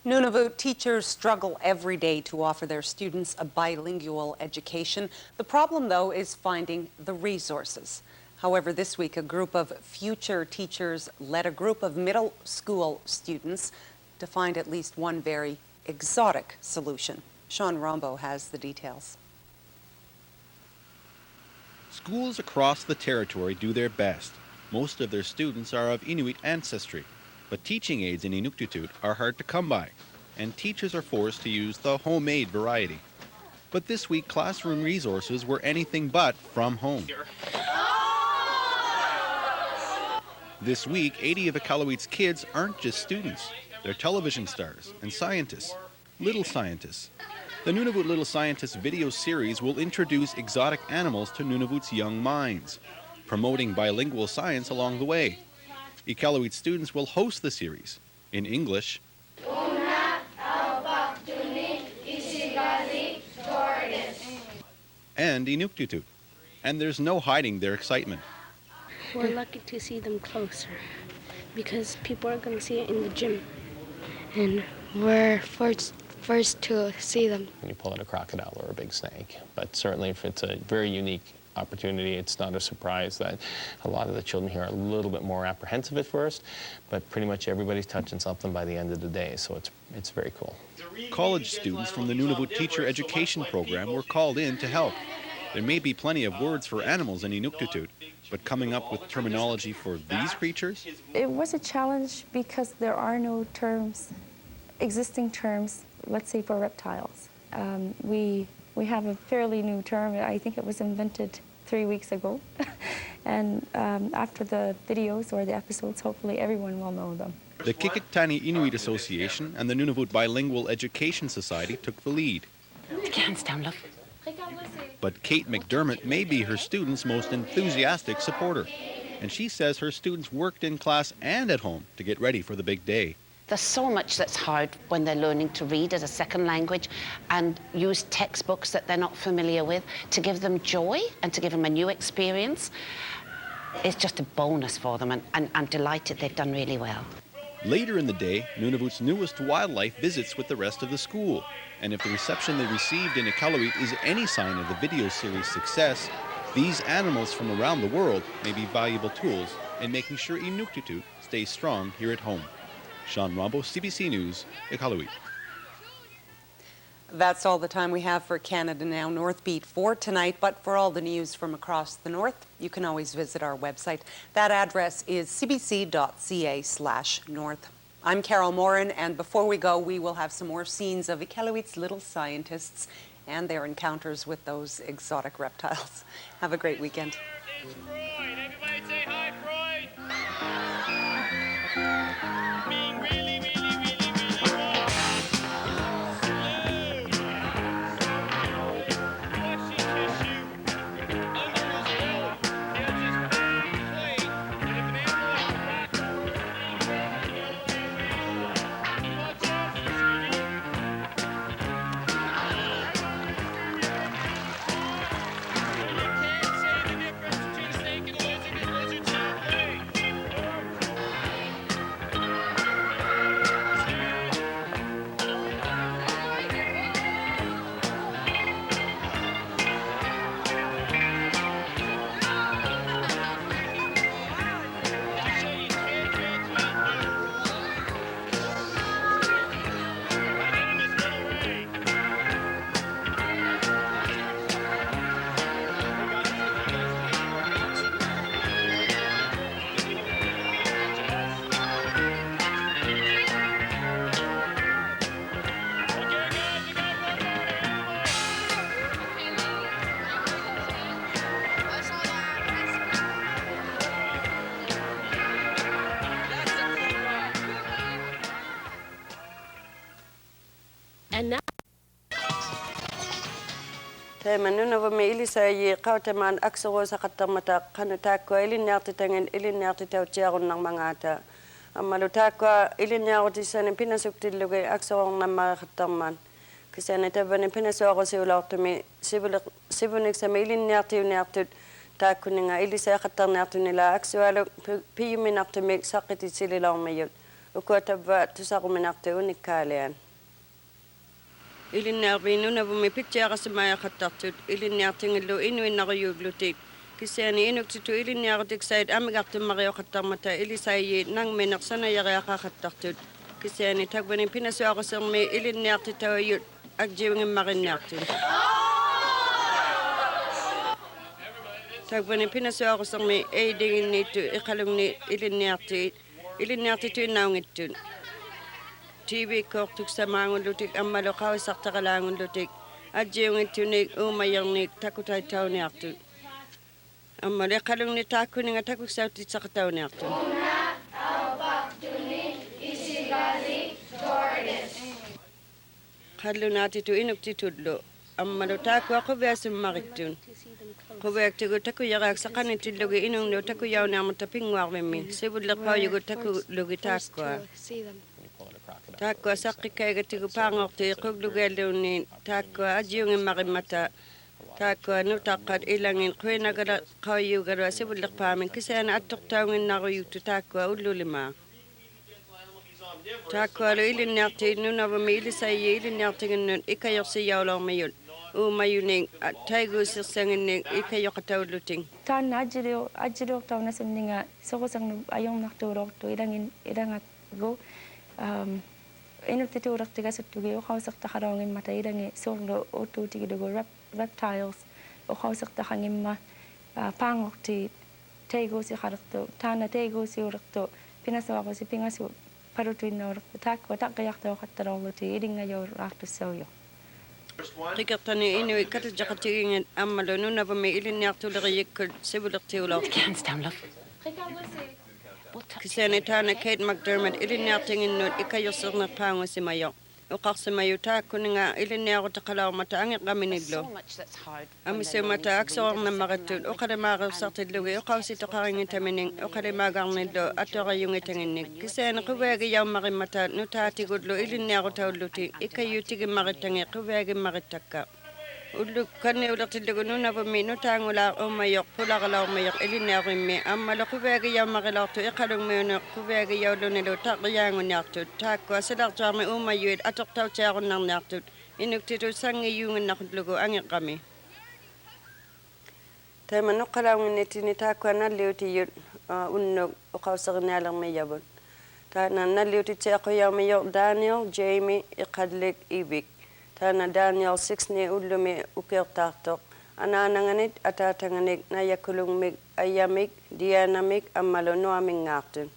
Nunavut teachers struggle every day to offer their students a bilingual education. The problem, though, is finding the resources. However, this week, a group of future teachers led a group of middle school students to find at least one very exotic solution. Sean Rombo has the details. Schools across the territory do their best. Most of their students are of Inuit ancestry, but teaching aids in Inuktitut are hard to come by, and teachers are forced to use the homemade variety. But this week, classroom resources were anything but from home. This week, 80 of Iqaluit's kids aren't just students. They're television stars and scientists, little scientists. The Nunavut Little Scientists video series will introduce exotic animals to Nunavut's young minds, promoting bilingual science along the way. Iqaluit students will host the series in English and Inuktitut, and there's no hiding their excitement. We're lucky to see them closer because people are going to see it in the gym, and we're first to see them. When you pull out a crocodile or a big snake, but certainly if it's a very unique opportunity, it's not a surprise that a lot of the children here are a little bit more apprehensive at first, but pretty much everybody's touching something by the end of the day, so it's very cool. College students from the Nunavut Teacher Education Program were called in to help. There may be plenty of words for animals in Inuktitut, but coming up with terminology for these creatures? It was a challenge because there are no terms, existing terms, let's say for reptiles. We have a fairly new term. I think it was invented 3 weeks ago. And after the videos or the episodes, hopefully everyone will know them. The Qikiqtani Inuit Association and the Nunavut Bilingual Education Society took the lead. But Kate McDermott may be her students' most enthusiastic supporter. And she says her students worked in class and at home to get ready for the big day. There's so much that's hard when they're learning to read as a second language and use textbooks that they're not familiar with to give them joy and to give them a new experience. It's just a bonus for them, and I'm delighted they've done really well. Later in the day, Nunavut's newest wildlife visits with the rest of the school. And if the reception they received in Iqaluit is any sign of the video series' success, these animals from around the world may be valuable tools in making sure Inuktitut stays strong here at home. Sean Rombo, CBC News, Iqaluit. That's all the time we have for Canada Now North Beat for tonight, but for all the news from across the north, you can always visit our website. That address is cbc.ca/north. I'm Carol Morin, and before we go, we will have some more scenes of Iqaluit's little scientists and their encounters with those exotic reptiles. Have a great weekend. Everybody say hi, Freud. And now Nunavut me ilisa ye kauteman aksoro sa katamata kanata ko ilinyarti tangen ilinyarti tautiaron ng mga ata. Amaluta ko ilinyarti sa pinasukti lugar aksoro ng mga kataman. Kasi nataban pinasoro sa ulauto me sibunik sa ilinyarti unyarti ta kuninga ilisa katarnyarti nila aksoro piyuminarti me sakiti sililaw mayot. ukotava tusaquminartu unikkaalian ilinniarviinunavumi pitsiaqasimaajaqqattartut ilinniartingillu inuinnaruyuuglutit kisiani inuktitu ilinniarutiksaid amigartummariuqattarmata ilisayyi nangmineqsanajariaqaqattartut kisiani tagvani pinasuaqasermi ilinniartitauayyut akjivingimmaqinniartut tagvani pinasuaqasermi eidiginniittu iqalungni ilinniartitu innaungittut TV-kortuksamaangullutik ammalo qawisartaqalaangullutik ajjiungittunik uumayernik takutaitauniartut ammalo iqalungni taakkuninga takuksautit-saqatauniartut qallunaatitu inuktitullu ammalo taakkua quviasimmaqittun quviaktugu takuyaraaqsaqanitillugi inunglu takuyauniarmata pinguarvimmi sivullerpauyugu takulugi taakkua taakkua saqqikkaigatigu paangortu iquglugialluunni taakkua ajiungimmaqimata taakkua nutaqqat ilangin quinagala qauyuugalua sivullerpaamin kisaana attortaunginnaruyuttu taakkua ullulimaa taakkualu ilinniarti nunavumi ilisayyi ilinniartiginnut ikayorsiyaulormiyut uumayuning taiguusirsanginnik ikayoqataulluting taanna ajjiriortaunasamninga soqusarnu ajornartuulortu ilangatgu inuktituurertigasuttugi uqausartaqaloongimmata ilangi suurlu utuutigilugu reptiles uqausartaqangimma paangorti taiguusiqalertu taanna taiguusiulertu pinasuaqusi pingasu parutuinnaulерtu taakkua taqqiyartuoqattalorluti ilingajoraartussauyo qikertani inui katajaqatigingit ammalu nunavumi ilinniartuleqiyikkut sivulertiulor Hands down, love. kisani taana Kate McDermott ilinniartinginnut ikajorsernerpaangusimayo uqarsimayu taakkuninga ilinniarutaqalaumata angiqaminillu So much that's hard. amisumata aksoornammaqattut uqalimaaqirsartillugi uqausitoqaringitamining uqalimaagarnillu atoqayungitanginnik kisani quviagiyaummaqimmata nutaatigullu ilinniarutaulluti ikayuutigimmaqittangi quviagimmaqitakka ullu kanni ulertillugu nunavumi nutaangulaar umayoq pulaqalaormayoq ilinniarimmi ammalo quviagiyaummaqilaortu iqalungmiunu quviagiyaulunilu taqiyaangunniartut taakkua silartuarmi umayuit atortautiaqunnarniartut inuktitu sangiyuunginnaqullugu angiqami tama nuqqalaunginnitini taakkua nalliutiyut unnuk uqauserinnialermiyavut taana nalliutitseequyaumiyok Daniel Jamie iqallik Ivik taana Daniel 6 ni ullumi ukertaartoq anaananganit ataatanganik nayakulungmik ayamik dianamik ammalu nuamingaartun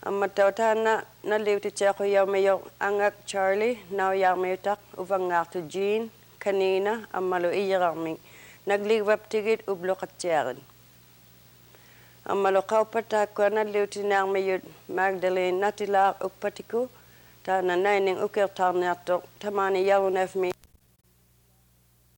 ammattau taana nalliutitseequyaumiyok angak Charlie nauyaarmiutaq uvangaartu Jean kanina ammalu iyerarmik nagligvaptigit ubluqatsiarin ammalu qaupataakua nalliutinaarmiyut Magdalene natilaaq ukpatiku taana naining ukertaarniartoq tamani yarunafmi